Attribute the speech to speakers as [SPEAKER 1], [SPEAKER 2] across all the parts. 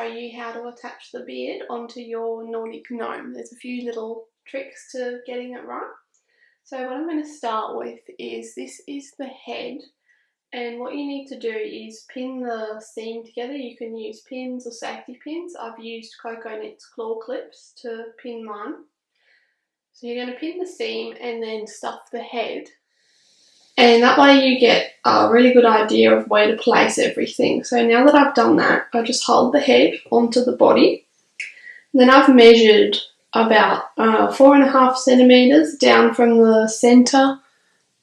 [SPEAKER 1] you how to attach the beard onto your Nordic gnome. There's a few little tricks to getting it right. So what I'm going to start with is, this is the head, and what you need to do is pin the seam together. You can use pins or safety pins. I've used Coconut's claw clips to pin mine. So you're going to pin the seam and then stuff the head, and that way you get a really good idea of where to place everything. So now that I've done that, I just hold the head onto the body. And then I've measured about 4.5 centimetres down from the centre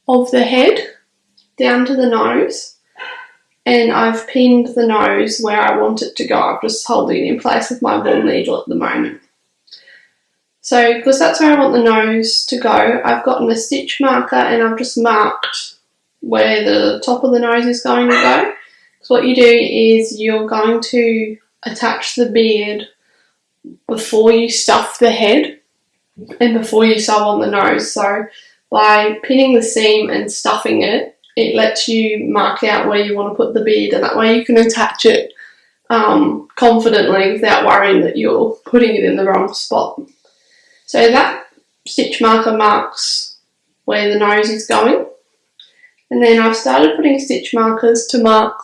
[SPEAKER 1] of the head down to the nose. And I've pinned the nose where I want it to go. I'm just holding it in place with my wool needle at the moment. So, because that's where I want the nose to go, I've gotten a stitch marker and I've just marked where the top of the nose is going to go. So what you do is you're going to attach the beard before you stuff the head and before you sew on the nose. So by pinning the seam and stuffing it, it lets you mark out where you want to put the beard, and that way you can attach it confidently without worrying that you're putting it in the wrong spot. So that stitch marker marks where the nose is going. And then I've started putting stitch markers to mark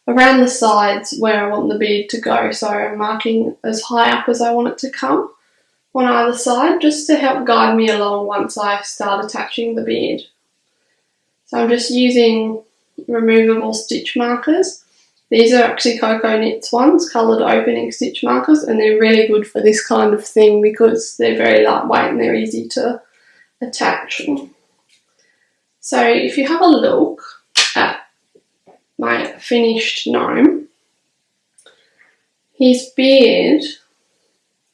[SPEAKER 1] around the sides where I want the beard to go. So I'm marking as high up as I want it to come on either side, just to help guide me along once I start attaching the beard. So I'm just using removable stitch markers. These are actually Coconut's ones, coloured opening stitch markers, and they're really good for this kind of thing because they're very lightweight and they're easy to attach. So if you have a look at my finished gnome, his beard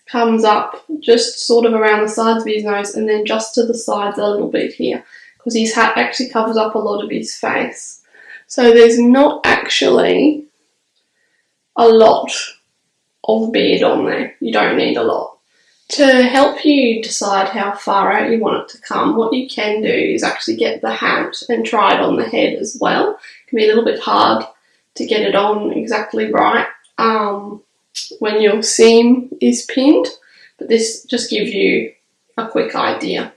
[SPEAKER 1] comes up just sort of around the sides of his nose and then just to the sides a little bit here, because his hat actually covers up a lot of his face. So there's not actually a lot of beard on there. You don't need a lot. To help you decide how far out you want it to come, what you can do is actually get the hat and try it on the head as well. It can be a little bit hard to get it on exactly right when your seam is pinned, but this just gives you a quick idea.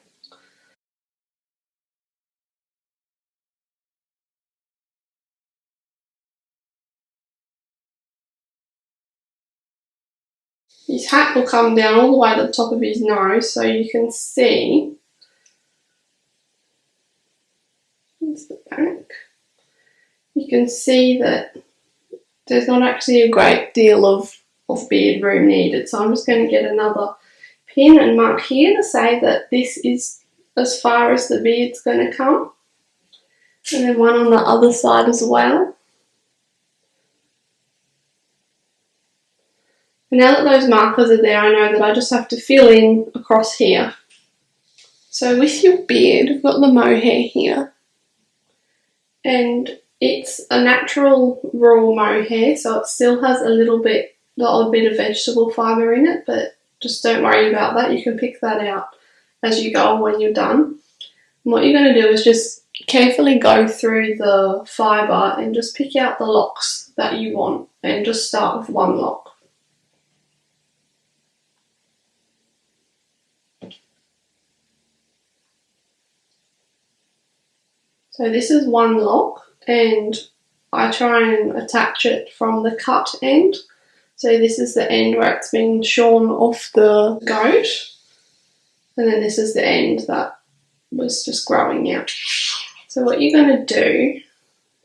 [SPEAKER 1] His hat will come down all the way to the top of his nose, so you can see, here's the back, you can see that there's not actually a great deal of beard room needed. So I'm just going to get another pin and mark here to say that this is as far as the beard's going to come, and then one on the other side as well. Now that those markers are there, I know that I just have to fill in across here. So with your beard, I've got the mohair here, and it's a natural raw mohair, so it still has a little bit of vegetable fibre in it, but just don't worry about that. You can pick that out as you go when you're done. And what you're going to do is just carefully go through the fibre and just pick out the locks that you want, and just start with one lock. So this is one lock, and I try and attach it from the cut end. So this is the end where it's been shorn off the goat, and then this is the end that was just growing out. So what you're going to do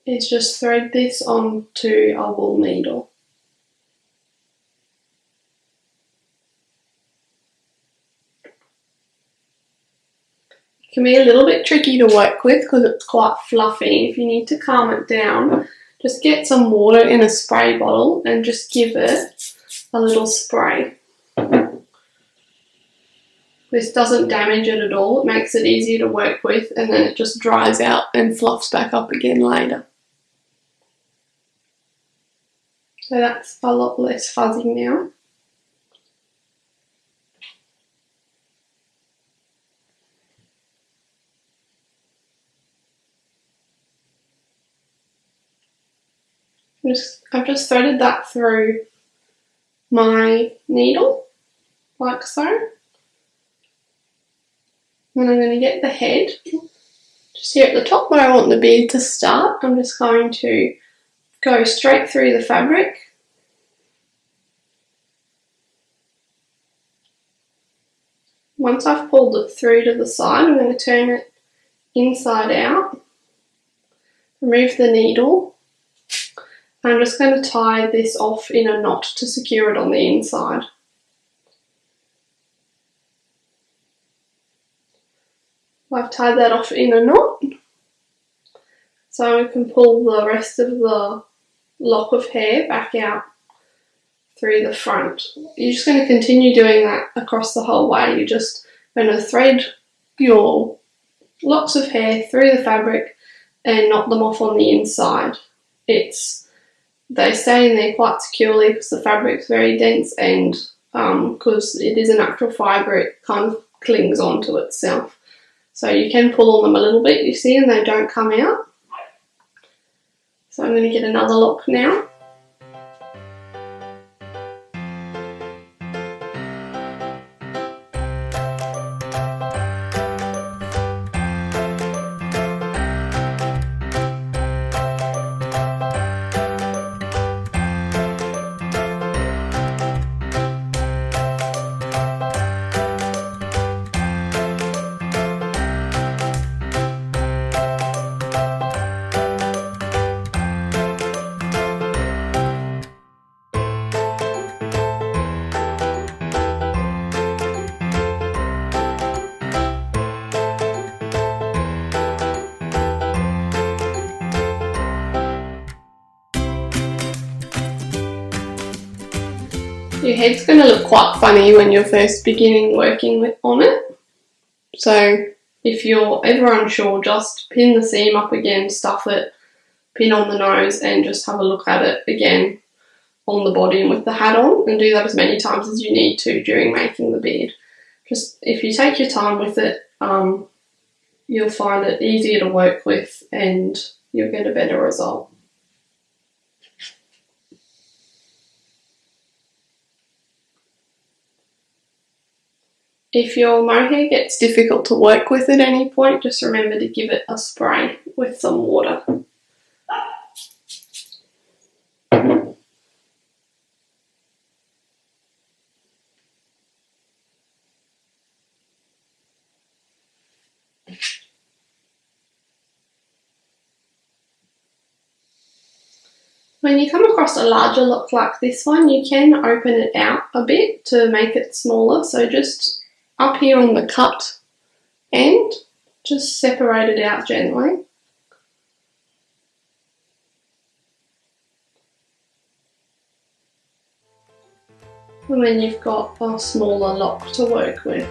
[SPEAKER 1] is just thread this onto a wool needle. It can be a little bit tricky to work with because it's quite fluffy. If you need to calm it down, just get some water in a spray bottle and just give it a little spray. This doesn't damage it at all. It makes it easier to work with, and then it just dries out and fluffs back up again later. So that's a lot less fuzzy now. I've just threaded that through my needle, like so. And I'm going to get the head just here at the top where I want the bead to start. I'm just going to go straight through the fabric. Once I've pulled it through to the side, I'm going to turn it inside out, remove the needle. I'm just going to tie this off in a knot to secure it on the inside. I've tied that off in a knot, so I can pull the rest of the lock of hair back out through the front. You're just going to continue doing that across the whole way. You're just going to thread your locks of hair through the fabric and knot them off on the inside. They stay in there quite securely because the fabric's very dense, and because it is a natural fibre, it kind of clings onto itself. So you can pull on them a little bit, you see, and they don't come out. So I'm going to get another lock now. Your head's going to look quite funny when you're first beginning working on it. So if you're ever unsure, just pin the seam up again, stuff it, pin on the nose, and just have a look at it again on the body and with the hat on, and do that as many times as you need to during making the bead. Just if you take your time with it, you'll find it easier to work with and you'll get a better result. If your mohair gets difficult to work with at any point, just remember to give it a spray with some water. When you come across a larger lock like this one, you can open it out a bit to make it smaller. So just up here on the cut end, just separate it out gently. And then you've got a smaller lock to work with.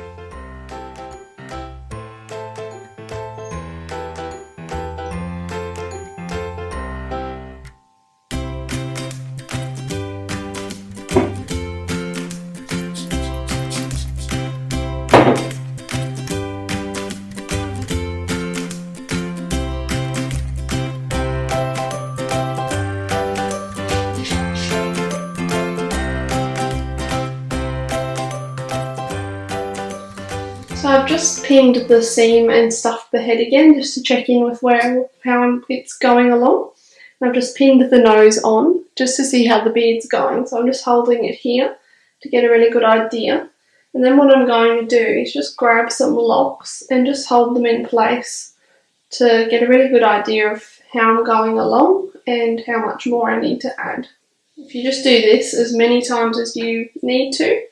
[SPEAKER 1] So I've just pinned the seam and stuffed the head again just to check in with how it's going along. And I've just pinned the nose on just to see how the bead's going. So I'm just holding it here to get a really good idea. And then what I'm going to do is just grab some locks and just hold them in place to get a really good idea of how I'm going along and how much more I need to add. If you just do this as many times as you need to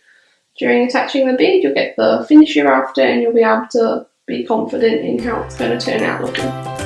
[SPEAKER 1] during attaching the bead, you'll get the finish you're after and you'll be able to be confident in how it's going to turn out looking.